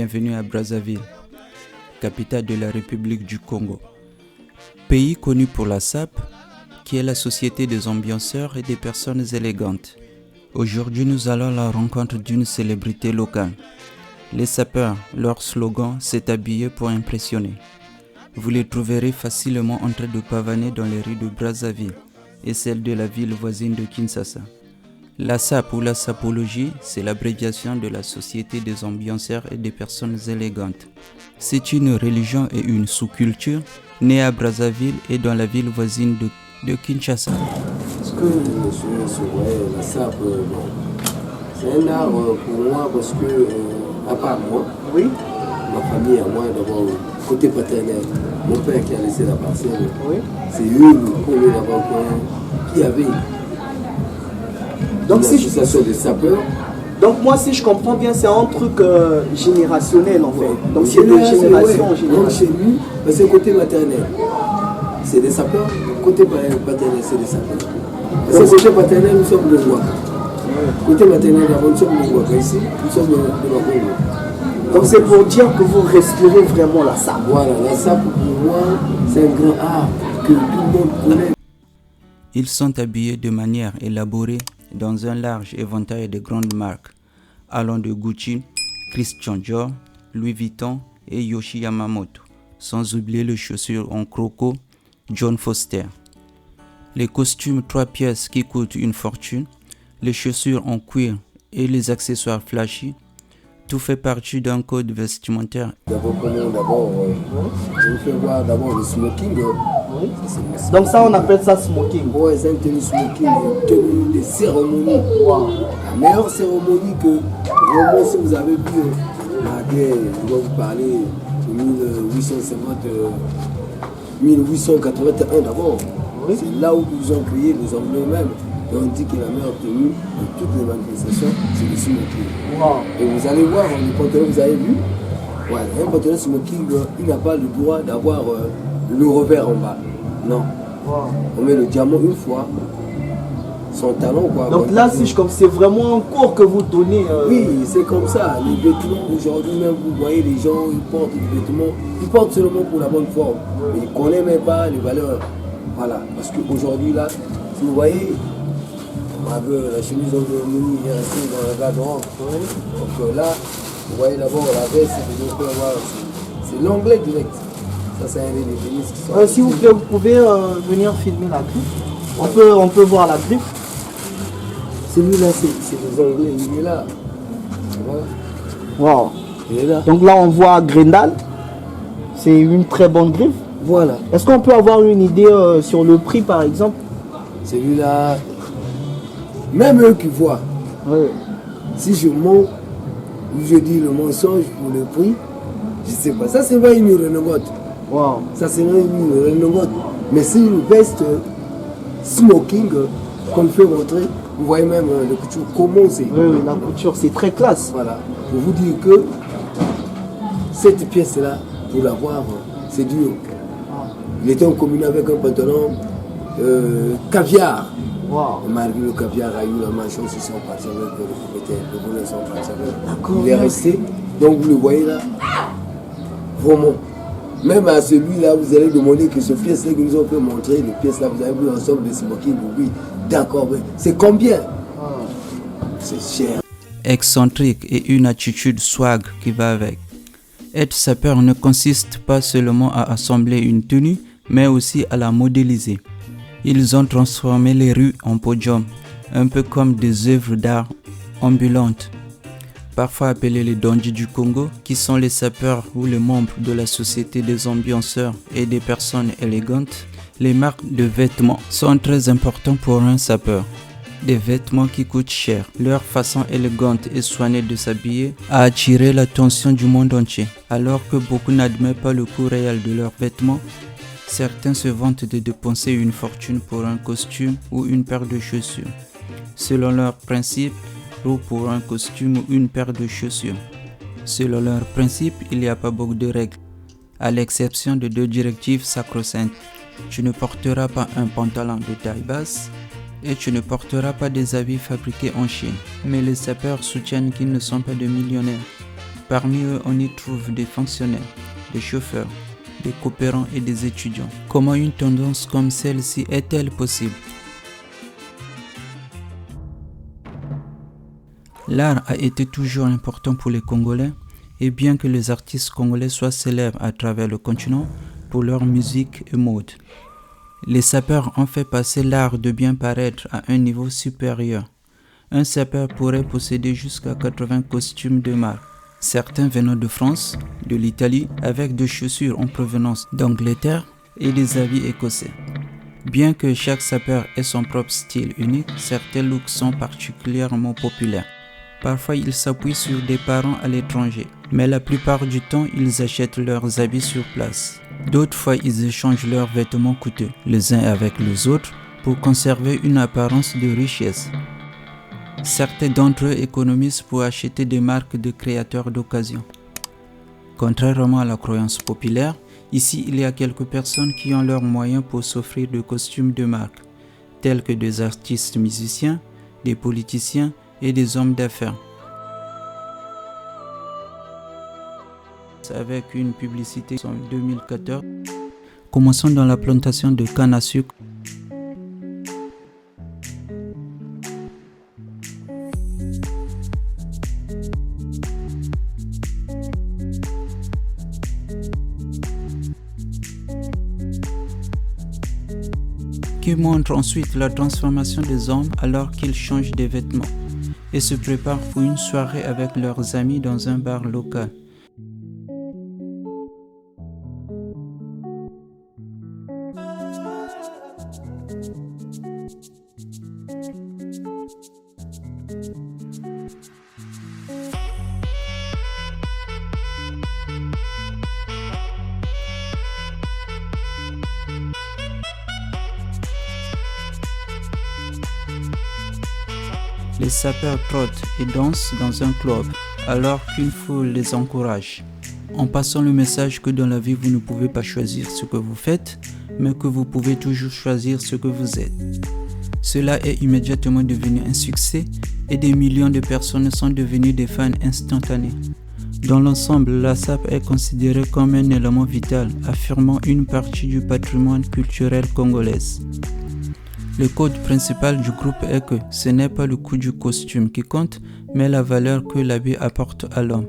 bienvenue à Brazzaville, capitale de la République du Congo. Pays connu pour la SAP, qui est la société des ambianceurs et des personnes élégantes. Aujourd'hui, nous allons à la rencontre d'une célébrité locale. Les sapeurs, leur slogan, c'est habiller pour impressionner. Vous les trouverez facilement en train de pavaner dans les rues de Brazzaville et celles de la ville voisine de Kinshasa. La SAP ou la sapologie, c'est l'abréviation de la Société des ambianceurs et des personnes élégantes. C'est une religion et une sous-culture née à Brazzaville et dans la ville voisine de Kinshasa. Est-ce que la SAP, c'est un art pour moi parce que, à part moi, oui, ma famille à moi, d'abord, côté paternel, mon père qui a laissé la parcelle, oui, c'est eux le premier d'abord qui avait. Donc, si l'association des sapeurs. Donc moi, si je comprends bien, c'est un truc générationnel en fait. Donc c'est de génération en génération. Donc chez lui, c'est côté maternel. C'est des sapeurs. Côté paternel, c'est des sapeurs. Parce que côté paternel, nous sommes de Ouaka. Côté maternel, d'abord, nous sommes de Ouaka. Ici, nous sommes de Congo. Donc c'est pour dire que vous respirez vraiment la SAP. Voilà, la SAP pour moi, c'est un grand art que tout le monde connaît. Ils sont habillés de manière élaborée dans un large éventail de grandes marques, allant de Gucci, Christian Dior, Louis Vuitton et Yohji Yamamoto, sans oublier les chaussures en croco, John Foster. Les costumes 3 pièces qui coûtent une fortune, les chaussures en cuir et les accessoires flashy, tout fait partie d'un code vestimentaire. D'abord, je vous fais voir d'abord le smoking. Oui. Donc ça, on appelle ça smoking. Oui, c'est une tenue smoking, une tenue de cérémonie. Wow. La meilleure cérémonie que vraiment, si vous avez vu la guerre, je vais vous parler de 1881 d'abord. Oui. C'est là où ils ont créé les Anglais eux-mêmes. Et on dit que la meilleure tenue de toutes les manifestations, c'est le smoking. Wow. Et vous allez voir, le pantalon, vous avez vu, ouais, un pantalon smoking, il n'a pas le droit d'avoir le revers en bas. Non. Wow. On met le diamant une fois, son talon quoi. Donc là, si c'est vraiment un cours que vous donnez. Oui, c'est comme ça. Les vêtements, aujourd'hui même, vous voyez les gens, ils portent des vêtements, ils portent seulement pour la bonne forme. Mais ils ne connaissent même pas les valeurs. Voilà. Parce qu'aujourd'hui, là, si vous voyez, la chemise de Mouni est restée dans le garde-robe. Donc là, vous voyez d'abord la veste, c'est l'anglais direct. Ça, c'est un des tennis qui sont. S'il vous plaît, vous pouvez venir filmer la griffe. On peut voir la griffe. Celui-là, c'est les anglais, il est là. Voilà. Wow. Il est là. Donc là, on voit Grendal. C'est une très bonne griffe. Voilà. Est-ce qu'on peut avoir une idée sur le prix, par exemple? Celui-là, même eux qui voient, oui. Si je mens ou je dis le mensonge pour le prix, je ne sais pas. Ça, c'est vrai une renogote. Wow. Ça, c'est vrai une renogote. Mais c'est une veste smoking qu'on fait montrer. Vous voyez même la couture, comment c'est. Oui, la couture, c'est très classe. Voilà. Pour vous dire que cette pièce-là, pour l'avoir, c'est dur. Il était en commune avec un pantalon caviar. Wow. Malgré le caviar a eu la malchance, ils sont partis avec le propriétaire. Les voleurs sont partis avec. Il est resté. Donc vous le voyez là. Vraiment. Même à celui-là, vous allez demander que ce pièce-là que nous ont fait montrer, les pièces-là, vous avez vu l'ensemble de smoking. Oui, d'accord. C'est combien? C'est cher. Excentrique et une attitude swag qui va avec. Être sapeur ne consiste pas seulement à assembler une tenue, mais aussi à la modéliser. Ils ont transformé les rues en podium, un peu comme des œuvres d'art ambulantes. Parfois appelés les dandys du Congo, qui sont les sapeurs ou les membres de la société des ambianceurs et des personnes élégantes, les marques de vêtements sont très importantes pour un sapeur. Des vêtements qui coûtent cher, leur façon élégante et soignée de s'habiller a attiré l'attention du monde entier. Alors que beaucoup n'admettent pas le coût réel de leurs vêtements, certains se vantent de dépenser une fortune pour un costume ou une paire de chaussures, selon leurs principes, ou pour un costume ou une paire de chaussures. Selon leurs principes, il n'y a pas beaucoup de règles, à l'exception de 2 directives sacro-saintes. Tu ne porteras pas un pantalon de taille basse et tu ne porteras pas des habits fabriqués en Chine. Mais les sapeurs soutiennent qu'ils ne sont pas des millionnaires. Parmi eux, on y trouve des fonctionnaires, des chauffeurs, des coopérants et des étudiants. Comment une tendance comme celle-ci est-elle possible? L'art a été toujours important pour les Congolais, et bien que les artistes congolais soient célèbres à travers le continent pour leur musique et mode, les sapeurs ont fait passer l'art de bien paraître à un niveau supérieur. Un sapeur pourrait posséder jusqu'à 80 costumes de marque, certains venant de France, de l'Italie, avec des chaussures en provenance d'Angleterre et des habits écossais. Bien que chaque sapeur ait son propre style unique, certains looks sont particulièrement populaires. Parfois, ils s'appuient sur des parents à l'étranger, mais la plupart du temps, ils achètent leurs habits sur place. D'autres fois, ils échangent leurs vêtements coûteux, les uns avec les autres, pour conserver une apparence de richesse. Certains d'entre eux économisent pour acheter des marques de créateurs d'occasion. Contrairement à la croyance populaire, ici, il y a quelques personnes qui ont leurs moyens pour s'offrir de costumes de marque, tels que des artistes musiciens, des politiciens et des hommes d'affaires. Avec une publicité en 2014. Commençons dans la plantation de canne à sucre. Qui montre ensuite la transformation des hommes alors qu'ils changent de vêtements et se préparent pour une soirée avec leurs amis dans un bar local. Les sapeurs trottent et dansent dans un club, alors qu'une foule les encourage, en passant le message que dans la vie vous ne pouvez pas choisir ce que vous faites, mais que vous pouvez toujours choisir ce que vous êtes. Cela est immédiatement devenu un succès et des millions de personnes sont devenues des fans instantanés. Dans l'ensemble, la SAP est considérée comme un élément vital, affirmant une partie du patrimoine culturel congolais. Le code principal du groupe est que ce n'est pas le coût du costume qui compte, mais la valeur que l'habit apporte à l'homme.